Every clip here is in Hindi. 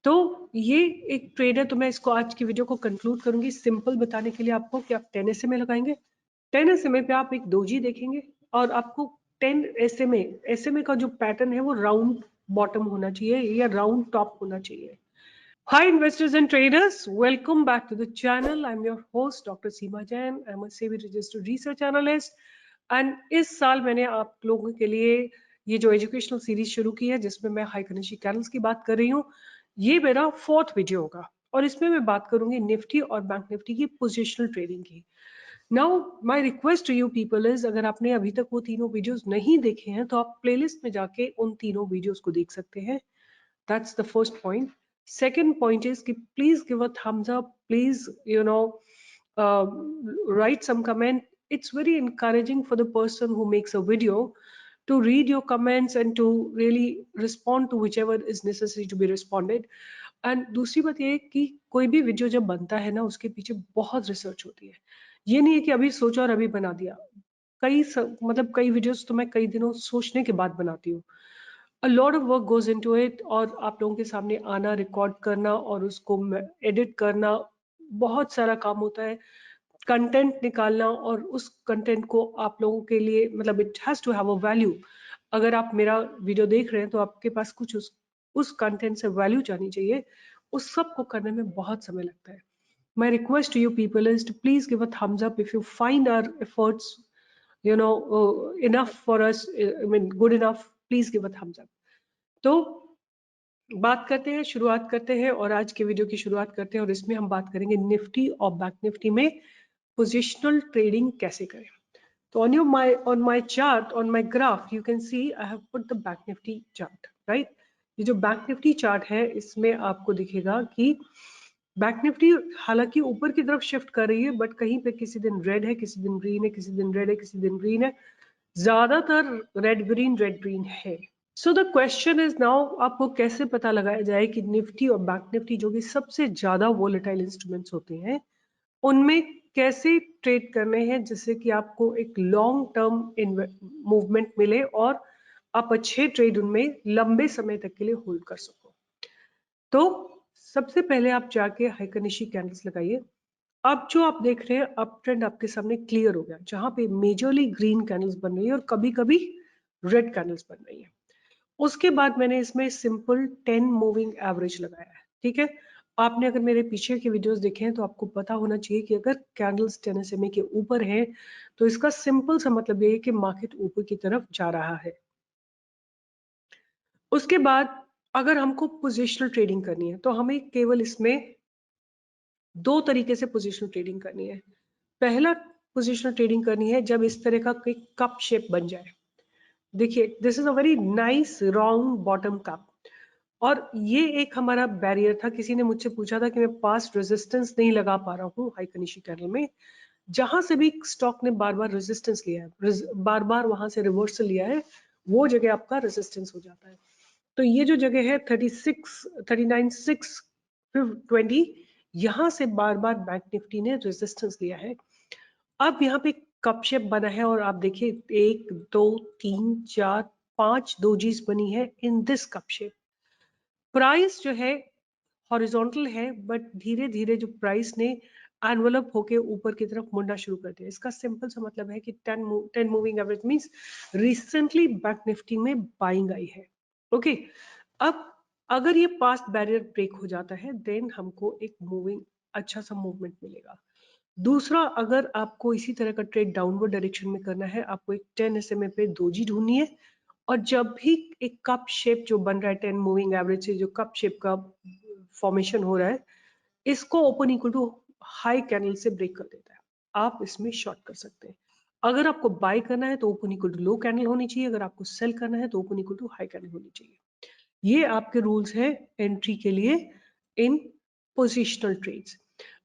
तो ये एक ट्रेड है, तो मैं इसको आज की वीडियो को कंक्लूड करूंगी सिंपल बताने के लिए आपको कि आप 10 SMA लगाएंगे। 10 SMA पे आप एक डोजी देखेंगे और आपको 10 SMA का जो पैटर्न है वो राउंड बॉटम होना चाहिए या राउंड टॉप होना चाहिए। Hi investors and traders, welcome back to the channel. I'm your host Dr. Seema Jain. I'm a SEBI registered research analyst and इस साल मैंने आप लोगों के लिए ये जो एजुकेशनल सीरीज शुरू की है जिसमें मैं हाइकनिशी कैंडल्स की बात कर रही हूँ, ये मेरा 4th वीडियो होगा और इसमें मैं बात करूंगी निफ्टी और बैंक निफ्टी की पोजिशनल ट्रेडिंग की। Now my request to you people is, अगर आपने अभी तक वो तीनों वीडियोस नहीं देखे हैं तो आप प्लेलिस्ट में जाके उन तीनों वीडियोस को देख सकते हैं। That's the first point. Second point is कि please give a thumbs up. Please, uh, write some comment. It's very encouraging for the person who makes a video to read your comments and to really respond to whichever is necessary to be responded. And दूसरी बात ये है कि कोई भी वीडियो जब बनता है ना, उसके पीछे बहुत रिसर्च होती है। ये नहीं है कि अभी सोचा और अभी बना दिया। मतलब कई वीडियोस तो मैं कई दिनों सोचने के बाद बनाती हूँ। A lot of work goes into it और आप लोगों के सामने आना, रिकॉर्ड करना और उसको एडिट करना, बहुत सारा काम होता है। कंटेंट निकालना और उस कंटेंट को आप लोगों के लिए, मतलब it has to have a value. अगर आप मेरा वीडियो देख रहे हैं तो आपके पास कुछ उस कंटेंट से वैल्यू जानी चाहिए। उस सब को करने में बहुत समय लगता है। My request to you people is to please give a thumbs up if you find our efforts enough for us, I mean good enough. Please give a thumbs up. तो बात करते हैं, शुरुआत करते हैं और आज के वीडियो की शुरुआत करते हैं और इसमें हम बात करेंगे निफ्टी और बैंक निफ्टी में पोजिशनल ट्रेडिंग कैसे करें। तो on my chart, on my graph, you can see I have put the bank nifty chart, right? ये जो बैंक निफ्टी चार्ट है इसमें आपको दिखेगा कि बैंक निफ्टी हालांकि ऊपर की तरफ शिफ्ट कर रही है, बट कहीं पे किसी दिन रेड है, किसी दिन ग्रीन है, किसी दिन रेड है, किसी दिन ग्रीन है। ज्यादातर रेड ग्रीन है। So the question is now, आपको कैसे पता लगाया जाए कि निफ्टी और बैंक निफ्टी जो कि सबसे ज्यादा वोलेटाइल इंस्ट्रूमेंट्स होते हैं उनमें कैसे ट्रेड करने हैं जिससे कि आपको एक लॉन्ग टर्म मूवमेंट मिले और आप अच्छे ट्रेड उनमें लंबे समय तक के लिए होल्ड कर सको। तो सबसे पहले आप जाके हाइकनिशी कैंडल्स लगाइए। अब जो आप देख रहे हैं अप ट्रेंड आपके सामने क्लियर हो गया, जहां पे मेजरली ग्रीन कैंडल्स बन रही है और कभी कभी रेड कैंडल्स बन रही है। उसके बाद मैंने इसमें सिंपल 10 मूविंग एवरेज लगाया है। ठीक है, आपने अगर मेरे पीछे के वीडियोस देखे हैं तो आपको पता होना चाहिए कि अगर कैंडल्स 10 SMA के ऊपर है तो इसका सिंपल सा मतलब ये है कि मार्केट ऊपर की तरफ जा रहा है। उसके बाद अगर हमको पोजिशनल ट्रेडिंग करनी है तो हमें केवल इसमें दो तरीके से पोजिशनल ट्रेडिंग करनी है। पहला पोजिशनल ट्रेडिंग करनी है जब इस तरह का कोई कप शेप बन जाए। देखिए, this is a very nice round bottom cup और ये एक हमारा बैरियर था। किसी ने मुझसे पूछा था कि मैं पास्ट रेजिस्टेंस नहीं लगा पा रहा हूँ हाइकनिशी कैंडल में। जहां से भी स्टॉक ने बार बार रेजिस्टेंस लिया है, बार बार वहां से रिवर्सल लिया है, वो जगह आपका रेजिस्टेंस हो जाता है। तो ये जो जगह है 39,620, यहाँ से बार बार बैंक निफ्टी ने रेजिस्टेंस लिया है। अब यहाँ पे कप शेप बना है और आप देखिए 1 2 3 4 5 डोजीज बनी है in this cup shape. Price जो है हॉरिजॉन्टल है, बट धीरे धीरे जो प्राइस ने एनवलप होके ऊपर की तरफ मुड़ना शुरू कर दिया। इसका सिंपल सा मतलब है कि 10 moving average means recently bank Nifty में बाइंग आई है। ओके, अब अगर ये पास्ट बैरियर ब्रेक हो जाता है देन हमको एक मूविंग अच्छा सा मूवमेंट मिलेगा। दूसरा, अगर आपको इसी तरह का ट्रेड डाउनवर्ड डायरेक्शन में करना है, आपको एक 10 SMA पे दोजी ढूंढनी है और जब भी एक कप शेप जो बन रहा है 10 मूविंग एवरेज से जो कप शेप का फॉर्मेशन हो रहा है, इसको open equal to high candle से ब्रेक कर देता है। आप इसमें शॉर्ट कर सकते हैं। अगर आपको बाय करना है तो open equal to low candle होनी चाहिए, अगर आपको सेल करना है तो open equal to high candle होनी चाहिए। ये आपके रूल्स हैं एंट्री के लिए इन पोजिशनल ट्रेड्स।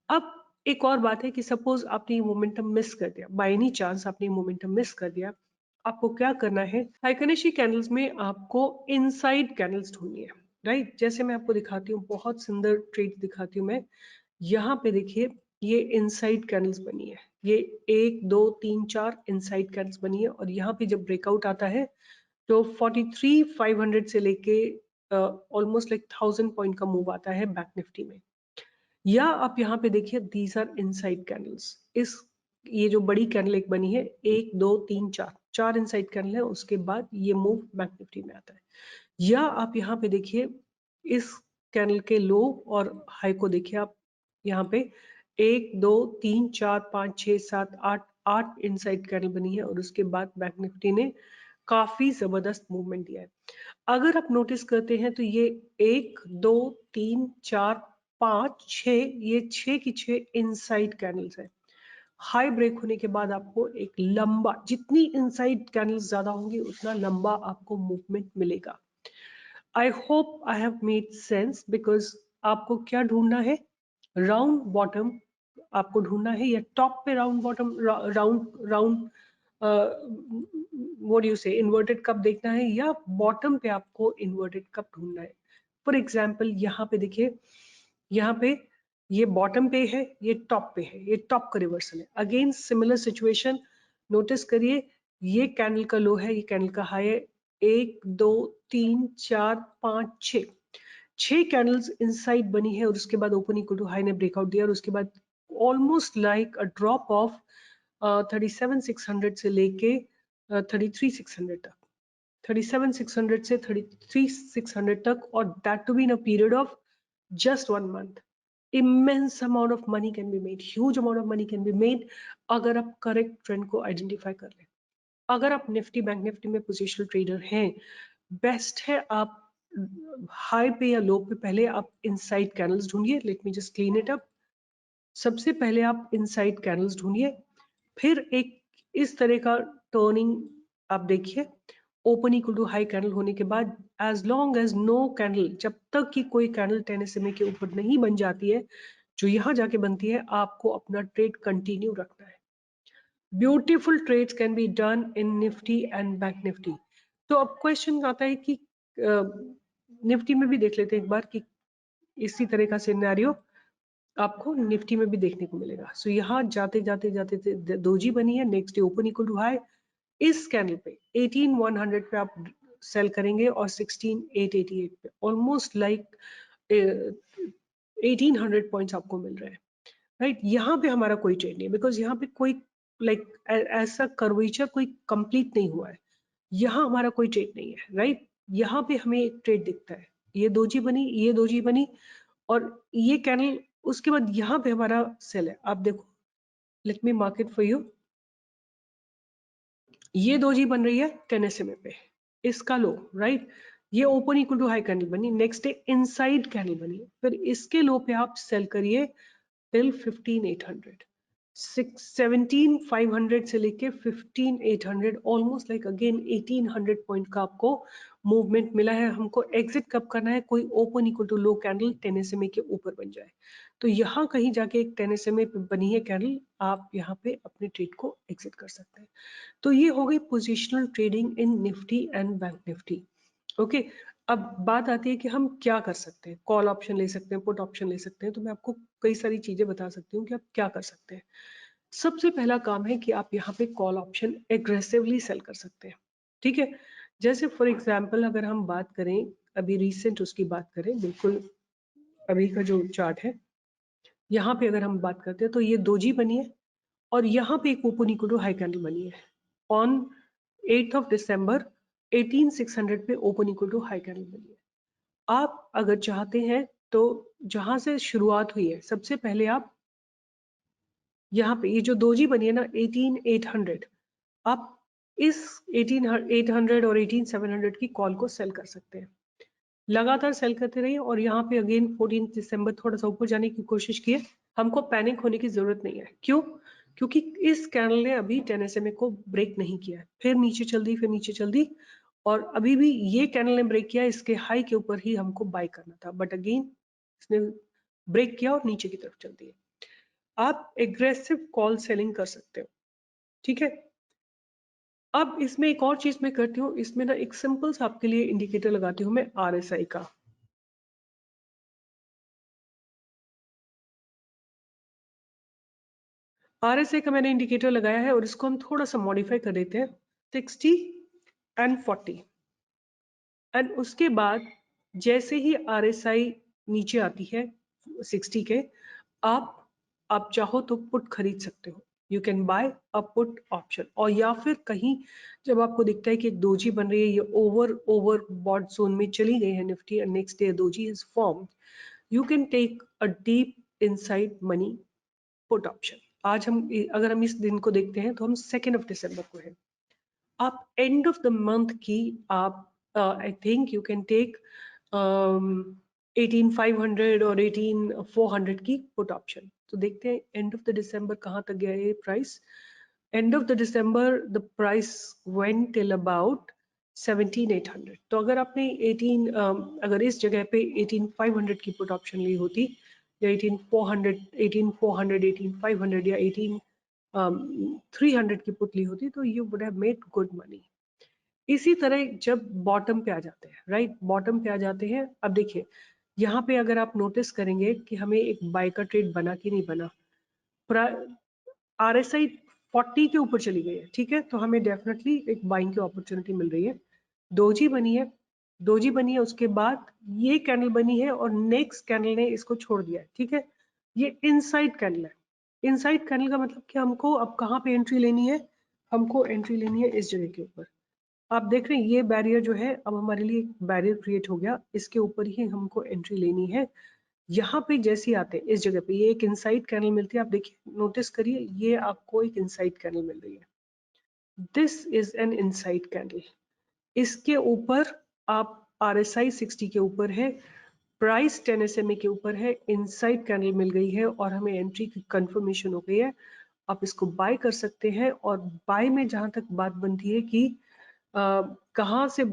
अब एक और बात है कि सपोज आपने ये मोमेंटम मिस कर दिया, बाय एनी चांस आपने मोमेंटम मिस कर दिया, आपको क्या करना है, हाइकनिशी कैंडल्स में आपको इनसाइड कैंडल्स ढूंढनी है, राइट? जैसे मैं आपको दिखाती हूँ, बहुत सुंदर ट्रेड दिखाती हूँ मैं। यहाँ पे देखिए, ये इनसाइड कैंडल्स बनी है, ये 1 2 3 4 इनसाइड कैंडल्स बनी है और यहाँ पे जब ब्रेकआउट आता है तो 43,500 से लेके ऑलमोस्ट लाइक 1000 पॉइंट का मूव आता है बैंक निफ्टी में। या आप यहाँ पे देखिए दीज आर इनसाइड कैंडल्स। इस ये जो बड़ी कैंडल एक बनी है, 1 2 3 4 4 इनसाइड कैंडल है, उसके बाद ये मूव बैंक निफ्टी में आता है। या आप यहाँ पे देखिए इस कैंडल के लो और हाई को देखिए आप यहाँ पे 1 2 3 4 5 6 7 8 8 इनसाइड कैंडल बनी है और उसके बाद बैंक निफ्टी ने काफी जबरदस्त मूवमेंट दिया है। अगर आप नोटिस करते हैं तो ये 1 2 3 4 5 6 ये 6 की 6 इनसाइड कैंडल्स है। हाई ब्रेक होने के बाद आपको एक लंबा, जितनी इनसाइड कैंडल्स ज्यादा होंगी उतना लंबा आपको मूवमेंट मिलेगा। I hope I have made sense, because आपको क्या ढूंढना है, राउंड बॉटम आपको ढूंढना है, या टॉप पे round bottom, round round what you से इन्वर्टेड कप देखना है, या बॉटम पे आपको इन्वर्टेड कप ढूंढना है। फॉर एग्जाम्पल यहाँ पे देखिए, यहाँ पे ये बॉटम पे है, ये टॉप पे है, ये टॉप का रिवर्सल है। अगेन सिमिलर सिचुएशन नोटिस करिए, ये कैंडल का लो है, ये कैंडल का हाई है। 1 2 3 4 5 6 6 कैंडल्स इनसाइड बनी है और उसके बाद ओपन इक्वल टू हाई ने ब्रेकआउट दिया और उसके बाद almost like a drop of 37,600 से लेके 33,600 तक, 37,600 से 33,600 तक, और that to be in a period of just 1 month. Immense amount of money can be made, huge amount of money can be made अगर आप करेक्ट ट्रेंड को आइडेंटिफाई कर लें। अगर आप निफ्टी बैंक निफ्टी में पोजिशनल ट्रेडर हैं, बेस्ट है आप हाई पे या लो पे पहले आप इनसाइड कैंडल्स ढूंढिए। Let me just clean it up. सबसे पहले आप इनसाइड कैंडल्स ढूंढिए, फिर एक इस तरह का टर्निंग आप देखिए open equal to high candle होने के बाद, as long as no candle, जब तक कि कोई कैंडल 10 SMA के ऊपर नहीं बन जाती है, जो यहाँ जाके बनती है, आपको अपना ट्रेड कंटिन्यू रखना है। Beautiful trades can be done in Nifty and bank Nifty. तो अब क्वेश्चन आता है कि निफ्टी में भी देख लेते हैं एक बार कि इसी तरह का सिनेरियो आपको निफ्टी में भी देखने को मिलेगा। सो यहाँ जाते जाते जाते दोजी बनी है, next day open equal to high, इस कैंडल पे 18,100 पे आप सेल करेंगे और 16,888 पे ऑलमोस्ट लाइक 1800 पॉइंट्स आपको मिल रहे हैं, राइट। यहाँ पे हमारा कोई ट्रेड नहीं है, बिकॉज यहाँ पे कोई लाइक ऐसा कर्वेचर कोई कंप्लीट नहीं हुआ है, यहाँ हमारा कोई ट्रेड नहीं है, राइट। यहाँ पे हमें एक ट्रेड दिखता है, ये दोजी बनी, ये दोजी बनी और ये कैंडल, उसके बाद यहाँ पे हमारा सेल है। आप देखो, let me mark it for you. ये दोजी बन रही है 10 SMA पे, इसका लो, राइट। ये open equal to high candle बनी, नेक्स्ट डे इनसाइड कैंडल बनी, फिर इसके लो पे आप सेल करिए टिल 15,800, 17,500 से लेके 15,800, ऑलमोस्ट लाइक अगेन 1,800 पॉइंट का आपको मूवमेंट मिला है। हमको एग्जिट कब करना है, कोई open equal to low candle 10 SMA के ऊपर बन जाए, तो यहाँ कहीं जाके एक 10 SMA पे बनी है कैंडल, आप यहाँ पे अपने ट्रेड को एग्जिट कर सकते हैं। तो ये हो गई positional trading in Nifty and bank Nifty. Okay, अब बात आती है कि हम क्या कर सकते हैं। कॉल ऑप्शन ले सकते हैं, पुट ऑप्शन ले सकते हैं, तो मैं आपको कई सारी चीजें बता सकती हूँ कि आप क्या कर सकते हैं। सबसे पहला काम है कि आप यहाँ पे कॉल ऑप्शन एग्रेसिवली सेल कर सकते हैं, ठीक है। जैसे फॉर एग्जाम्पल अगर हम बात करें, अभी रिसेंट उसकी बात करें, बिल्कुल अभी का जो चार्ट है, यहाँ पे अगर हम बात करते हैं तो ये दोजी बनी है और यहाँ पे एक open equal to high candle बनी है ऑन 8th of December, 18,600 पे open equal to high candle बनी है। आप अगर चाहते हैं तो जहां से शुरुआत हुई है, सबसे पहले आप यहाँ पे ये जो दोजी बनी है ना 18,800, आप इस 18,800 और 18,700 की कॉल को सेल कर सकते हैं। लगातार सेल करते रहिए और यहाँ पे अगेन 14 दिसंबर थोड़ा सा ऊपर जाने की कोशिश किए। हमको पैनिक होने की जरूरत नहीं है, क्यों? क्योंकि इस कैंडल ने अभी 10 SMA को ब्रेक नहीं किया है, फिर नीचे चल दी, फिर नीचे चल दी, और अभी भी ये कैंडल ने ब्रेक किया, इसके हाई के ऊपर ही हमको बाय करना था, बट अगेन इसने ब्रेक किया और नीचे की तरफ चल दी। आप एग्रेसिव कॉल सेलिंग कर सकते हो, ठीक है। अब इसमें एक और चीज मैं करती हूँ, इसमें ना एक सिंपल सा आपके लिए इंडिकेटर लगाती हूँ मैं, RSI का। RSI का मैंने इंडिकेटर लगाया है और इसको हम थोड़ा सा मॉडिफाई कर देते हैं, 60 and 40, एंड उसके बाद जैसे ही RSI नीचे आती है 60 के, आप चाहो तो पुट खरीद सकते हो, you can buy a put option. और या फिर कहीं जब आपको दिखता है कि एक दोजी बन रही है, ये ओवर बॉट जोन में चली गई है निफ्टी, और next day doji is form, you can take a deep inside money put option. आज हम अगर हम इस दिन को देखते हैं तो हम 2 दिसंबर को है। आप एंड ऑफ द मंथ की आप I think you can take 18,500 और 18,400 की पुट ऑप्शन। तो देखते हैं एंड ऑफ द दिसंबर कहाँ तक गया ये price. End of the December the price went till about 17,800। तो अगर आपने अगर इस जगह पे 18,500 की पुट ऑप्शन ली होती, या 18,400, 18,500 या 300 की पुट ली होती, तो you would have made good money. इसी तरह जब बॉटम पे आ जाते हैं, राइट, बॉटम पे आ जाते हैं, अब देखिए यहाँ पे अगर आप नोटिस करेंगे कि हमें एक बाय का ट्रेड बना कि नहीं बना, RSI 40 के ऊपर चली गई है, ठीक है, तो हमें डेफिनेटली एक बाइंग की अपॉर्चुनिटी मिल रही है। दोजी बनी है, दोजी बनी है, उसके बाद ये कैंडल बनी है और नेक्स्ट कैंडल ने इसको छोड़ दिया है, ठीक है, ये इनसाइड कैंडल है। इनसाइड कैंडल का मतलब कि हमको अब कहाँ पे एंट्री लेनी है, हमको एंट्री लेनी है इस जगह के ऊपर। आप देख रहे हैं ये बैरियर जो है अब हमारे लिए एक बैरियर क्रिएट हो गया, इसके ऊपर ही हमको एंट्री लेनी है। यहाँ पे जैसे आते हैं इस जगह पे ये एक इनसाइड कैंडल मिलती है, आप देखिए नोटिस करिए ये आपको एक इनसाइड कैंडल मिल रही है, this is an inside candle. इसके ऊपर आप RSI 60 के ऊपर है, प्राइस 10 SMA के ऊपर है, इनसाइड कैंडल मिल गई है और हमें एंट्री की कंफर्मेशन हो गई है। आप इसको बाय कर सकते हैं। और बाय में जहां तक बात बनती है कि कहाँ से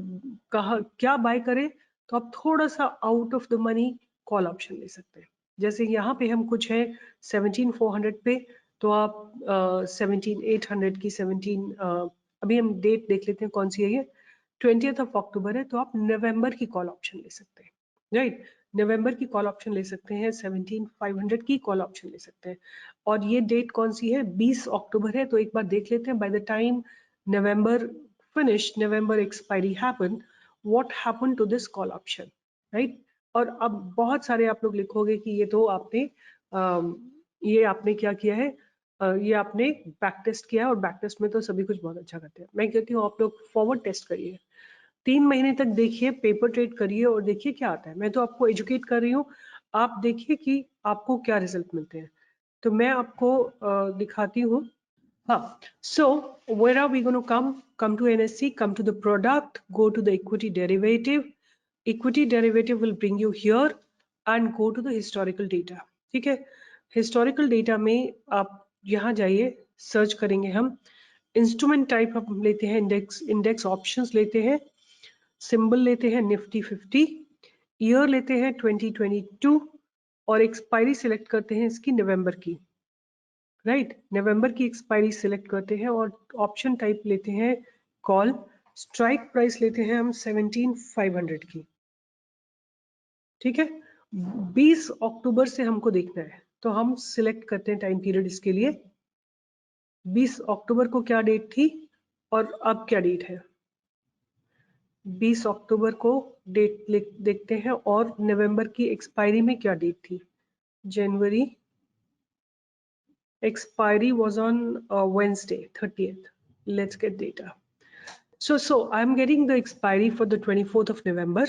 कहाँ क्या बाय करें, तो आप थोड़ा सा out of the money call option ले सकते हैं। जैसे यहाँ पे हम कुछ है 17,400 पे, तो आप 17,800 की 17 अभी हम डेट देख लेते हैं कौन सी है, ये 20th ऑफ अक्टूबर है, तो आप नवंबर की कॉल ऑप्शन ले सकते हैं, राइट, नवंबर की कॉल ऑप्शन ले सकते हैं, 17,500 की कॉल ऑप्शन ले सकते हैं। और ये डेट कौन सी है, 20 अक्टूबर है, तो एक बार देख लेते हैं by the time November finished, November expiry happened, what happened to this call option, right? और अब बहुत सारे आप लोग लिखोगे कि ये तो आपने ये आपने क्या किया है, ये आपने बैक टेस्ट किया है, और बैक टेस्ट में तो सभी कुछ बहुत अच्छा करते हैं। मैं कहती हूँ आप लोग फॉरवर्ड टेस्ट करिए, 3 महीने तक देखिए, पेपर ट्रेड करिए और देखिए क्या आता है। मैं तो आपको एजुकेट कर रही हूँ, आप देखिए कि आपको क्या रिजल्ट मिलते हैं। तो मैं आपको दिखाती हूँ। So where are we going to come? Come to NSE, come to the product, go to the equity derivative. Equity derivative will bring you here and go to the historical data. ठीक है, historical data में आप यहाँ जाइए, सर्च करेंगे हम इंस्ट्रूमेंट टाइप हम लेते हैं, इंडेक्स ऑप्शंस लेते हैं, सिंबल लेते हैं निफ्टी 50, ईयर लेते हैं 2022 और एक्सपायरी सिलेक्ट करते हैं इसकी नवंबर की, राइट, नवंबर की एक्सपायरी सिलेक्ट करते हैं और ऑप्शन टाइप लेते हैं कॉल, स्ट्राइक प्राइस लेते हैं हम 17,500 की, ठीक है। 20 अक्टूबर से हमको देखना है, तो हम सिलेक्ट करते हैं टाइम पीरियड इसके लिए। 20 अक्टूबर को क्या डेट थी और अब क्या डेट है, 20 अक्टूबर को डेट देखते हैं, और नवंबर की एक्सपायरी में क्या डेट थी, जनवरी, expiry was on Wednesday 30th. Let's get data. So I'm getting the expiry for the 24th of November.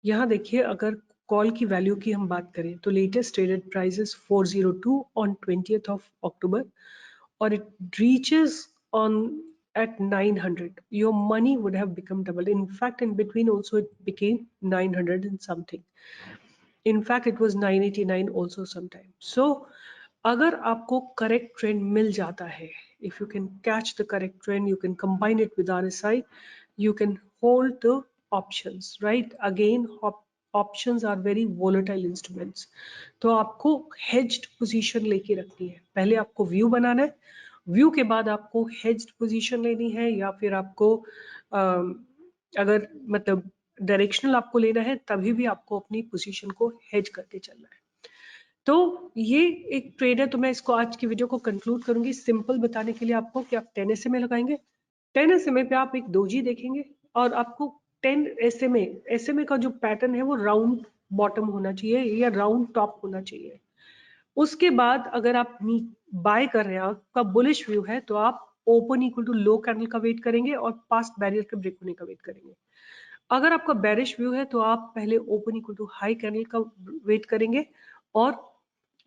यहाँ देखिए अगर कॉल की वैल्यू की हम बात करें तो latest traded price is 402 on 20th of October, or it reaches on at 900. Your money would have become double. In fact, in between also it became 900 and something. In fact, it was 989 also sometime. So अगर आपको करेक्ट ट्रेंड मिल जाता है, if you can catch the correct trend, you can combine it with RSI, you can hold the options, right? Again, options are very volatile instruments. तो आपको hedged position लेके रखनी है, पहले आपको व्यू बनाना है, व्यू के बाद आपको hedged position लेनी है, या फिर आपको अगर मतलब डायरेक्शनल आपको लेना है, तभी भी आपको अपनी पोजीशन को हेज करके चलना है। तो ये एक ट्रेड है, तो मैं इसको आज की वीडियो को कंक्लूड करूंगी सिंपल बताने के लिए आपको कि आप 10 SMA लगाएंगे, 10 SMA पे आप एक दोजी देखेंगे और आपको 10 SMA का जो पैटर्न है वो राउंड बॉटम होना चाहिए या राउंड टॉप होना चाहिए। उसके बाद अगर आप बाय कर रहे हैं, आपका बुलिश व्यू है, तो आप open equal to low candle का वेट करेंगे और पास्ट बैरियर के ब्रेक होने का वेट करेंगे। अगर आपका बेरिश व्यू है तो आप पहले open equal to high candle का वेट करेंगे और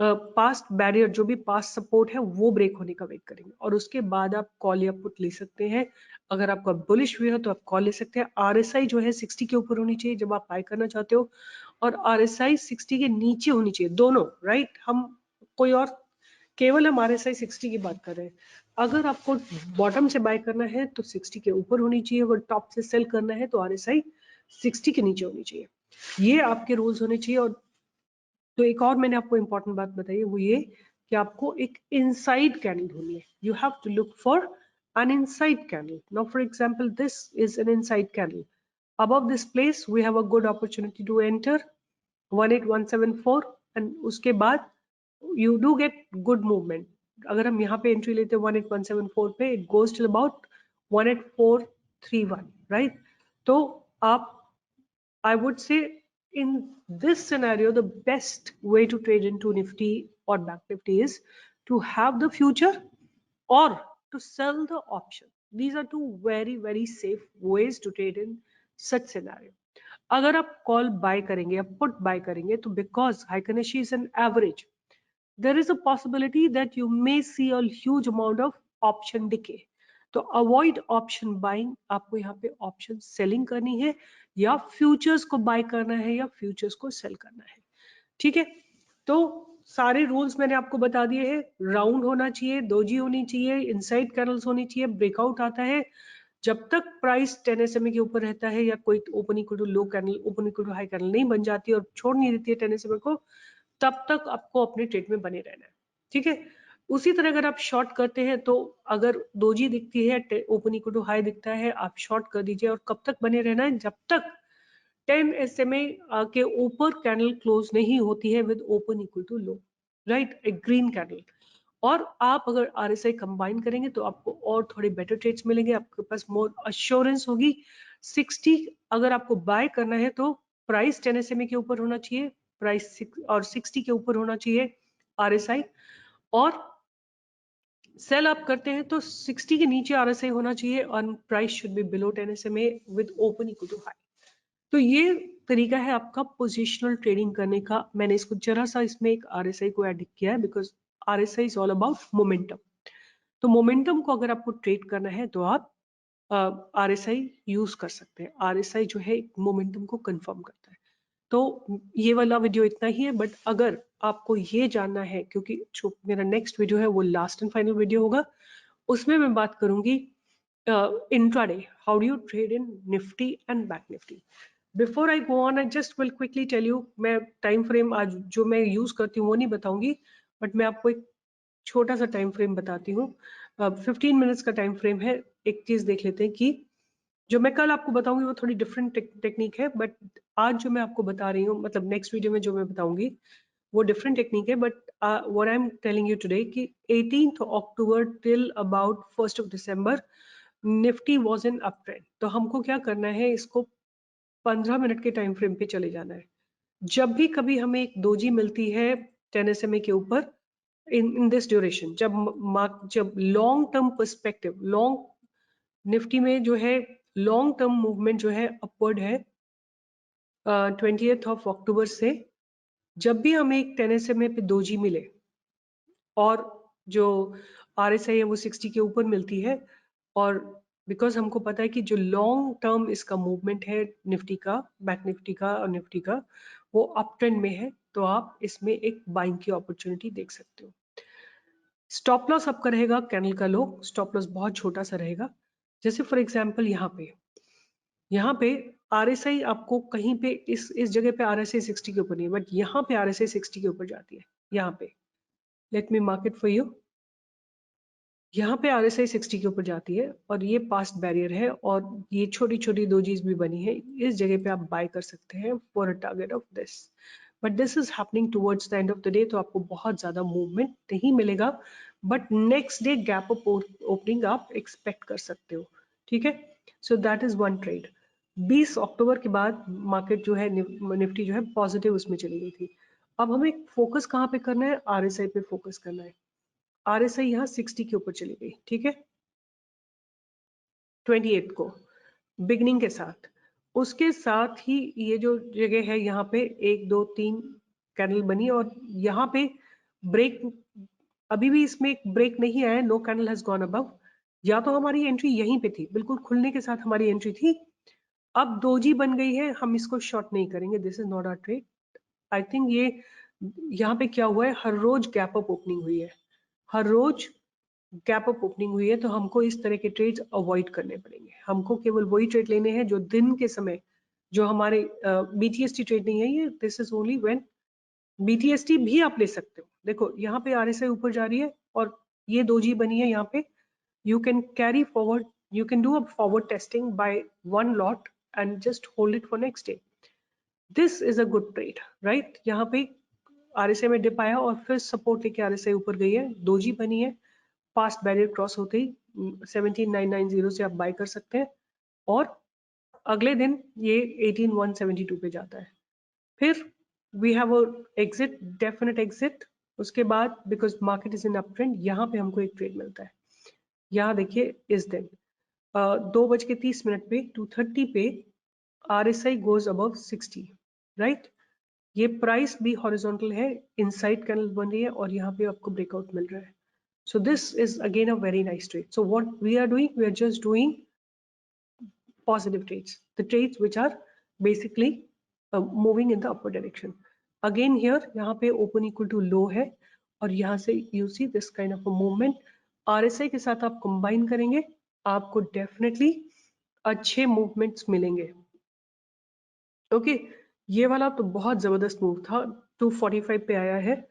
पास्ट बैरियर जो भी पास्ट सपोर्ट है वो ब्रेक होने का वेट करेंगे और उसके बाद आप कॉल या पुट ले सकते हैं। अगर आपका बुलिश व्यू है तो आप कॉल ले सकते हैं। RSI जो है 60 के ऊपर होनी चाहिए जब आप बाय करना चाहते हो और RSI 60 के नीचे होनी चाहिए, दोनों, राइट। हम कोई और, केवल हम RSI 60 की बात कर रहे हैं। अगर आपको बॉटम से बाय करना है तो 60 के ऊपर होनी चाहिए, अगर टॉप से सेल करना है तो RSI 60 के नीचे होनी चाहिए। ये आपके रूल्स होने चाहिए। और तो एक और मैंने आपको इंपॉर्टेंट बात बताई है वो ये कि आपको एक इनसाइड कैंडल होनी है। You have to look for an inside candle. Now for example, this is an inside candle. Above this place we have a good opportunity to enter 18174 and उसके बाद you do get good movement. अगर हम यहाँ पे एंट्री लेते हैं 18174 पे, it goes till about 18431, right? तो आप, I would say in this scenario, the best way to trade into Nifty or Bank Nifty is to have the future or to sell the option. These are two very, very safe ways to trade in such scenario. अगर आप कॉल बाय करेंगे या पुट बाय करेंगे तो because Heikin-Ashi is an average, there is a possibility that you may see a huge amount of option decay. तो अवॉइड ऑप्शन बाइंग, आपको यहाँ पे ऑप्शन सेलिंग करनी है या फ्यूचर्स को बाय करना है या फ्यूचर्स को सेल करना है, ठीक है। तो सारे रूल्स मैंने आपको बता दिए हैं। राउंड होना चाहिए, दोजी होनी चाहिए, इनसाइड कैंडल्स होनी चाहिए, ब्रेकआउट आता है जब तक प्राइस 10 SMA के ऊपर रहता है या कोई open equal to low candle, open equal to high candle नहीं बन जाती और छोड़ नहीं देती है 10 SMA को, तब तक आपको अपने ट्रेड में बने रहना है, ठीक है। उसी तरह अगर आप शॉर्ट करते हैं तो अगर दोजी दिखती है, ओपन इक्वल टू हाई दिखता है, आप शॉर्ट कर दीजिए और कब तक बने रहना है, जब तक 10 SMA के ऊपर कैंडल क्लोज नहीं होती है with open equal to low, right, एक ग्रीन कैंडल। और आप अगर RSI कंबाइन करेंगे तो आपको और थोड़े बेटर ट्रेड्स मिलेंगे, आपके पास मोर अश्योरेंस होगी। 60 अगर आपको बाय करना है तो प्राइस 10 SMA के ऊपर होना चाहिए, प्राइस और 60 के ऊपर होना चाहिए RSI, और सेल आप करते हैं तो 60 के नीचे RSI होना चाहिए और price should be below 10 SMA with open equal to high. तो ये तरीका है आपका पोजिशनल ट्रेडिंग करने का। मैंने इसको जरा सा इसमें एक RSI को ऐड किया है because RSI is all about momentum. तो मोमेंटम को अगर आपको ट्रेड करना है तो आप RSI यूज कर सकते हैं। RSI जो है मोमेंटम को कंफर्म करता है। तो ये वाला वीडियो इतना ही है, बट अगर आपको ये जानना है, क्योंकि जो मेरा नेक्स्ट वीडियो है वो लास्ट एंड फाइनल वीडियो होगा, उसमें मैं बात करूंगी intraday, how do you trade in Nifty and bank Nifty. Before I go on, I just will quickly tell you, मैं टाइम फ्रेम आज जो मैं यूज करती हूँ वो नहीं बताऊंगी, बट मैं आपको एक छोटा सा टाइम फ्रेम बताती हूँ। 15 मिनट्स का टाइम फ्रेम है। एक चीज देख लेते हैं कि जो मैं कल आपको बताऊंगी वो थोड़ी डिफरेंट टेक्निक है, बट आज जो मैं आपको बता रही हूँ, मतलब नेक्स्ट वीडियो में जो मैं बताऊंगी वो डिफरेंट टेक्निक है। But what I am telling you today कि 18th October till about 1st December Nifty was in up trend. तो हमको क्या करना है, इसको 15 मिनट के टाइम फ्रेम पे चले जाना है। जब भी कभी हमें एक दोजी मिलती है 10 SMA के ऊपर इन दिस ड्यूरेशन, जब long term perspective, long Nifty में जो है लॉन्ग टर्म मूवमेंट जो है अपवर्ड है 20th अक्टूबर से, जब भी हमें एक 10 SMA पे दोजी मिले और जो RSI है वो 60 के ऊपर मिलती है, और बिकॉज हमको पता है कि जो लॉन्ग टर्म इसका मूवमेंट है निफ्टी का, बैंक निफ्टी का और निफ्टी का, वो अप ट्रेंड में है, तो आप इसमें एक बाइंग की अपॉर्चुनिटी देख सकते हो। स्टॉप लॉस आपका रहेगा कैंडल का लो, स्टॉप लॉस बहुत छोटा सा रहेगा। जैसे फॉर एग्जांपल यहाँ पे RSI आपको कहीं पे इस जगह पे RSI 60 के ऊपर नहीं है, बट यहाँ पे RSI 60 के ऊपर जाती है। यहाँ पे late me mark it for you, यहाँ पे RSI 60 के ऊपर जाती है और ये पास्ट बैरियर है और ये छोटी छोटी दोजीज भी बनी है। इस जगह पे आप बाय कर सकते हैं for a target of this, but this is happening towards the end of the day, तो आपको बहुत ज्यादा मूवमेंट नहीं मिलेगा, but next day gap up opening आप एक्सपेक्ट कर सकते हो, ठीक है। So that is one trade. 20 अक्टूबर के बाद मार्केट जो है निफ्टी जो है पॉजिटिव उसमें चली गई थी। अब हमें फोकस कहाँ पे करना है, आरएसआई पे फोकस करना है। आरएसआई यहाँ 60 के ऊपर चली गई, ठीक है, 28 को बिगनिंग के साथ। उसके साथ ही ये जो जगह है यहाँ पे 1 2 3 कैंडल बनी और यहाँ पे ब्रेक, अभी भी इसमें एक ब्रेक नहीं आया, no candle has gone above. या तो हमारी एंट्री यहीं पे थी, बिल्कुल खुलने के साथ हमारी एंट्री थी। अब दोजी बन गई है, हम इसको शॉर्ट नहीं करेंगे, this is not our trade. I think ये यहाँ पे क्या हुआ है, हर रोज गैप अप ओपनिंग हुई है, हर रोज गैप अप ओपनिंग हुई है, तो हमको इस तरह के ट्रेड्स अवॉइड करने पड़ेंगे। हमको केवल वही ट्रेड लेने हैं जो दिन के समय, जो हमारे बीटीएसटी ट्रेड नहीं है ये, this is only when BTST भी आप ले सकते हो। देखो यहाँ पे आरएसआई ऊपर जा रही है और ये दोजी बनी है यहाँ पे, you can carry forward, you can do a forward testing by one lot and just hold it for next day. This is a good trade, right? यहाँ पे आरएसआई में डिप आया और फिर सपोर्ट लेके आरएसआई ऊपर गई है, दोजी बनी है, फास्ट बैरियर क्रॉस होते ही 17990 से आप बाय कर सकते हैं और अगले दिन ये 18172 पे जाता है। फिर we have a exit, definite exit. उसके बाद because market is in up trend, यहाँ पे हमको एक ट्रेड मिलता है। यहाँ देखिए इस दिन 2:30 पे 2:30 पे RSI गोज अबव 60, राइट। ये प्राइस भी हॉरिजॉन्टल है, इनसाइड कैंडल बन रही है और यहाँ पे आपको ब्रेकआउट मिल रहा है। So this is again a very nice trade. So what we are doing, we are just doing positive trades, the trades which are basically moving in the upward direction. Again here, यहाँ पे open equal to low है और यहाँ से you see this kind of a movement. RSI के साथ आप combine करेंगे, आपको definitely अच्छे movements मिलेंगे। ओके ये वाला तो बहुत जबरदस्त मूव था, 245 पे आया है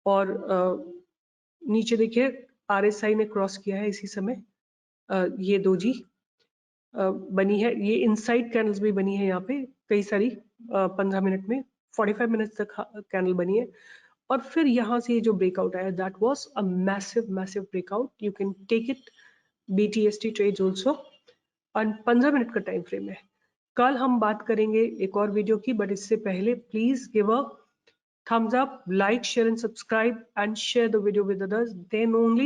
और नीचे देखिए आरएसआई ने क्रॉस किया है इसी समय। ये दोजी बनी है, ये इनसाइड कैंडल्स भी बनी है यहाँ पे कई सारी, 15 मिनट में 45 मिनट तक कैंडल बनी है और फिर यहाँ से ये जो ब्रेकआउट आया, that was a massive massive breakout. You can take it BTST trades also और 15 मिनट का टाइम फ्रेम है। कल हम बात करेंगे एक और वीडियो की, बट इससे पहले please give a thumbs up, like, share and subscribe and share the video with others, then only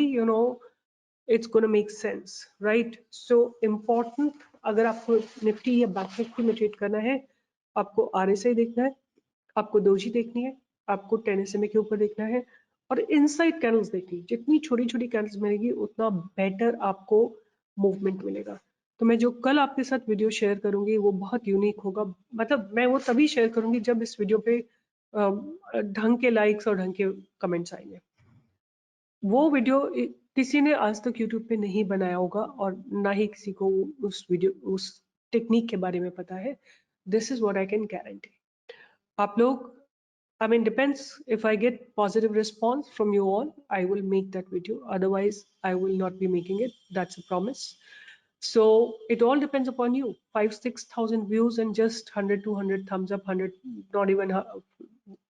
it's going to make sense, right? So important, अगर आपको निफ्टी या बैंक निफ्टी में ट्रेड करना है, आपको आरएसआई देखना है, आपको दोजी देखनी है, आपको 10 SMA के ऊपर देखना है और इनसाइड कैंडल्स देखनी है। जितनी छोटी छोटी कैंडल्स मिलेगी उतना बेटर आपको मूवमेंट मिलेगा। तो मैं जो कल आपके साथ वीडियो शेयर करूंगी वो बहुत यूनिक होगा, मतलब मैं वो तभी शेयर करूंगी जब इस वीडियो पे ढंग के लाइक्स और ढंग के कमेंट्स आएंगे। वो वीडियो किसी ने आज तक यूट्यूब पे नहीं बनाया होगा और ना ही किसी को उस टेक्निक के बारे में पता है। This is what I can guarantee. आप लोग, I mean, depends. If I get positive response from you all, I will make that video. Otherwise, I will not be making it. That's a promise. So it all depends upon you. 5,000-6,000 views and just 100-200 thumbs up, 100, not even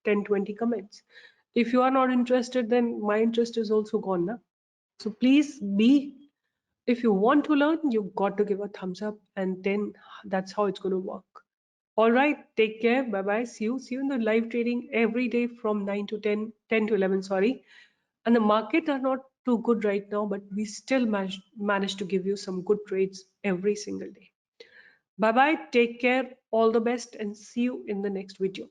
10-20 comments. If you are not interested, then my interest is also gone now. So please be, if you want to learn, you got to give a thumbs up, and then that's how it's going to work. All right, take care. Bye bye. See you in the live trading every day from 9 to 10, 10 to 11, sorry. And the market are not too good right now, but we still managed to give you some good trades every single day. Bye bye. Take care. All the best and see you in the next video.